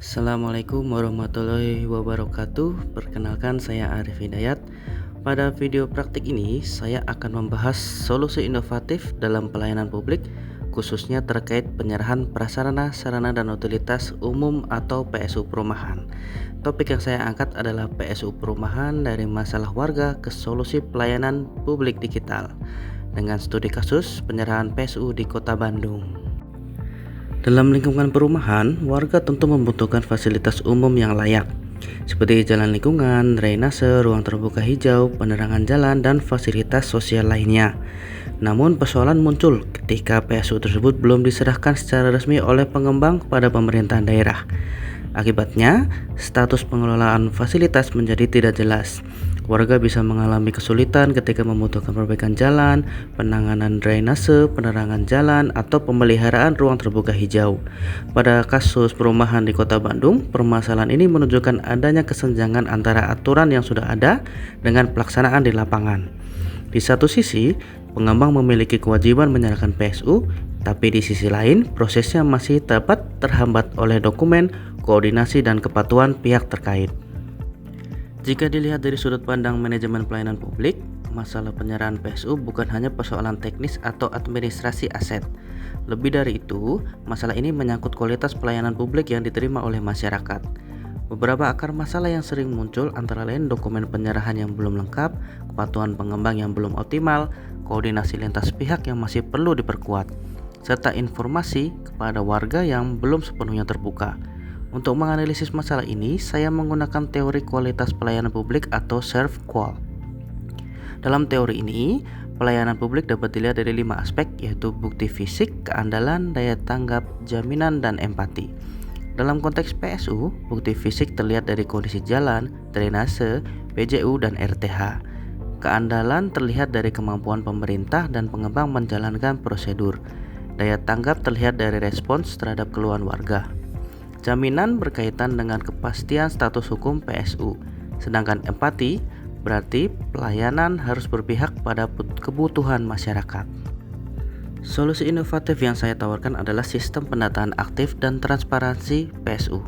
Assalamualaikum warahmatullahi wabarakatuh. Perkenalkan, saya Arif Hidayat. Pada video praktik ini saya akan membahas solusi inovatif dalam pelayanan publik, khususnya terkait penyerahan prasarana, sarana dan utilitas umum atau PSU perumahan. Topik yang saya angkat adalah PSU perumahan dari masalah warga ke solusi pelayanan publik digital, dengan studi kasus penyerahan PSU di Kota Bandung. Dalam lingkungan perumahan, warga tentu membutuhkan fasilitas umum yang layak, seperti jalan lingkungan, drainase, ruang terbuka hijau, penerangan jalan, dan fasilitas sosial lainnya. Namun persoalan muncul ketika PSU tersebut belum diserahkan secara resmi oleh pengembang kepada pemerintahan daerah. Akibatnya, status pengelolaan fasilitas menjadi tidak jelas. Warga bisa mengalami kesulitan ketika membutuhkan perbaikan jalan, penanganan drainase, penerangan jalan, atau pemeliharaan ruang terbuka hijau. Pada kasus perumahan di Kota Bandung, permasalahan ini menunjukkan adanya kesenjangan antara aturan yang sudah ada dengan pelaksanaan di lapangan. Di satu sisi, pengembang memiliki kewajiban menyerahkan PSU, tapi di sisi lain, prosesnya masih dapat terhambat oleh dokumen, koordinasi, dan kepatuhan pihak terkait. Jika dilihat dari sudut pandang manajemen pelayanan publik, masalah penyerahan PSU bukan hanya persoalan teknis atau administrasi aset. Lebih dari itu, masalah ini menyangkut kualitas pelayanan publik yang diterima oleh masyarakat. Beberapa akar masalah yang sering muncul antara lain dokumen penyerahan yang belum lengkap, kepatuhan pengembang yang belum optimal, koordinasi lintas pihak yang masih perlu diperkuat, serta informasi kepada warga yang belum sepenuhnya terbuka. Untuk menganalisis masalah ini, saya menggunakan teori kualitas pelayanan publik atau SERVQUAL. Dalam teori ini, pelayanan publik dapat dilihat dari 5 aspek, yaitu bukti fisik, keandalan, daya tanggap, jaminan, dan empati. Dalam konteks PSU, bukti fisik terlihat dari kondisi jalan, drainase, PJU, dan RTH. Keandalan terlihat dari kemampuan pemerintah dan pengembang menjalankan prosedur. Daya tanggap terlihat dari respons terhadap keluhan warga. Jaminan berkaitan dengan kepastian status hukum PSU, sedangkan empati berarti pelayanan harus berpihak pada kebutuhan masyarakat. Solusi inovatif yang saya tawarkan adalah sistem pendataan aktif dan transparansi PSU.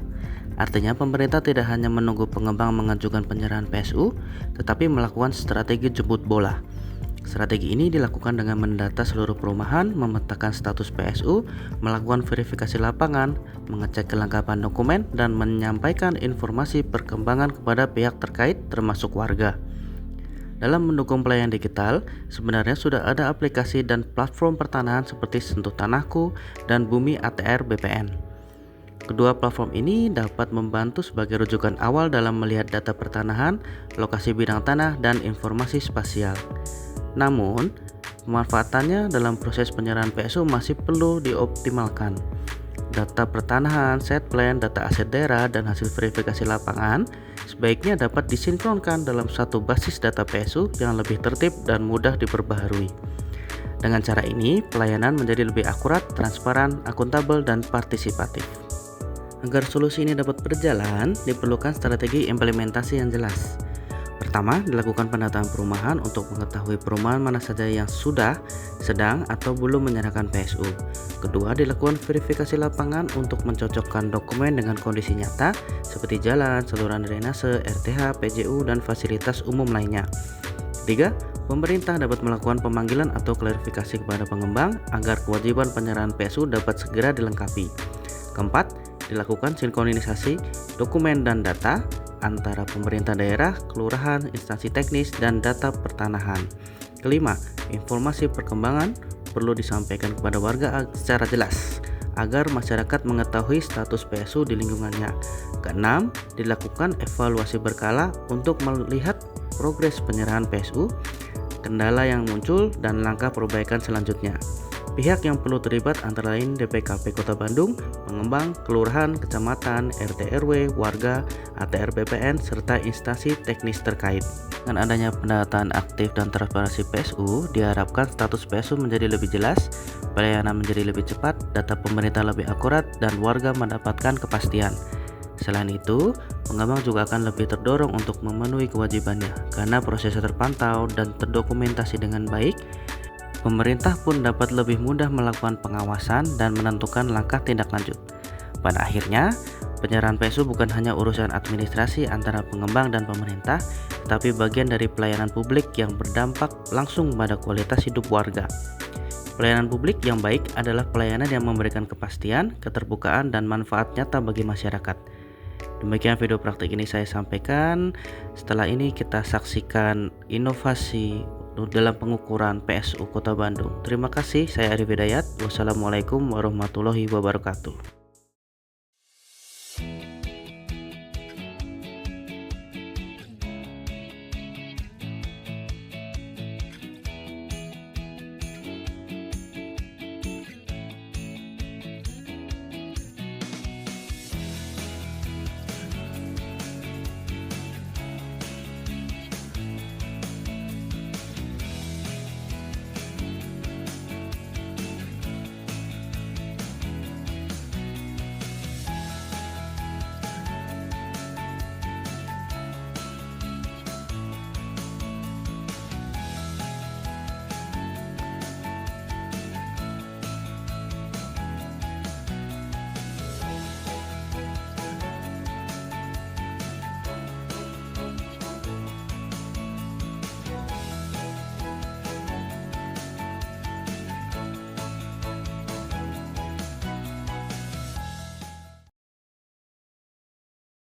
Artinya pemerintah tidak hanya menunggu pengembang mengajukan penyerahan PSU, tetapi melakukan strategi jemput bola. Strategi ini dilakukan dengan mendata seluruh perumahan, memetakan status PSU, melakukan verifikasi lapangan, mengecek kelengkapan dokumen, dan menyampaikan informasi perkembangan kepada pihak terkait termasuk warga. Dalam mendukung pelayanan digital, sebenarnya sudah ada aplikasi dan platform pertanahan seperti Sentuh Tanahku dan Bumi ATR BPN. Kedua platform ini dapat membantu sebagai rujukan awal dalam melihat data pertanahan, lokasi bidang tanah, dan informasi spasial. Namun, pemanfaatannya dalam proses penyerahan PSU masih perlu dioptimalkan. Data pertanahan, set plan, data aset daerah, dan hasil verifikasi lapangan sebaiknya dapat disinkronkan dalam satu basis data PSU yang lebih tertib dan mudah diperbaharui. Dengan cara ini, pelayanan menjadi lebih akurat, transparan, akuntabel, dan partisipatif. Agar solusi ini dapat berjalan, diperlukan strategi implementasi yang jelas. Pertama, dilakukan pendataan perumahan untuk mengetahui perumahan mana saja yang sudah, sedang, atau belum menyerahkan PSU. Kedua, dilakukan verifikasi lapangan untuk mencocokkan dokumen dengan kondisi nyata seperti jalan, saluran drainase, RTH, PJU, dan fasilitas umum lainnya. Ketiga, pemerintah dapat melakukan pemanggilan atau klarifikasi kepada pengembang agar kewajiban penyerahan PSU dapat segera dilengkapi. Keempat, dilakukan sinkronisasi dokumen dan data antara pemerintah daerah, kelurahan, instansi teknis, dan data pertanahan. Kelima, informasi perkembangan perlu disampaikan kepada warga secara jelas agar masyarakat mengetahui status PSU di lingkungannya. Keenam, dilakukan evaluasi berkala untuk melihat progres penyerahan PSU, kendala yang muncul, dan langkah perbaikan selanjutnya. Pihak yang perlu terlibat antara lain DPKP Kota Bandung, pengembang, kelurahan, kecamatan, RT RW, warga, ATR BPN, serta instansi teknis terkait. Dengan adanya pendataan aktif dan transparansi PSU, diharapkan status PSU menjadi lebih jelas, pelayanan menjadi lebih cepat, data pemerintah lebih akurat, dan warga mendapatkan kepastian. Selain itu, pengembang juga akan lebih terdorong untuk memenuhi kewajibannya karena prosesnya terpantau dan terdokumentasi dengan baik. Pemerintah pun dapat lebih mudah melakukan pengawasan dan menentukan langkah tindak lanjut. Pada akhirnya, penyerahan PSU bukan hanya urusan administrasi antara pengembang dan pemerintah, tetapi bagian dari pelayanan publik yang berdampak langsung pada kualitas hidup warga. Pelayanan publik yang baik adalah pelayanan yang memberikan kepastian, keterbukaan, dan manfaat nyata bagi masyarakat. Demikian video praktik ini saya sampaikan. Setelah ini kita saksikan inovasi dalam pengukuran PSU Kota Bandung. Terima kasih, saya Arif Hidayat. Wassalamualaikum warahmatullahi wabarakatuh.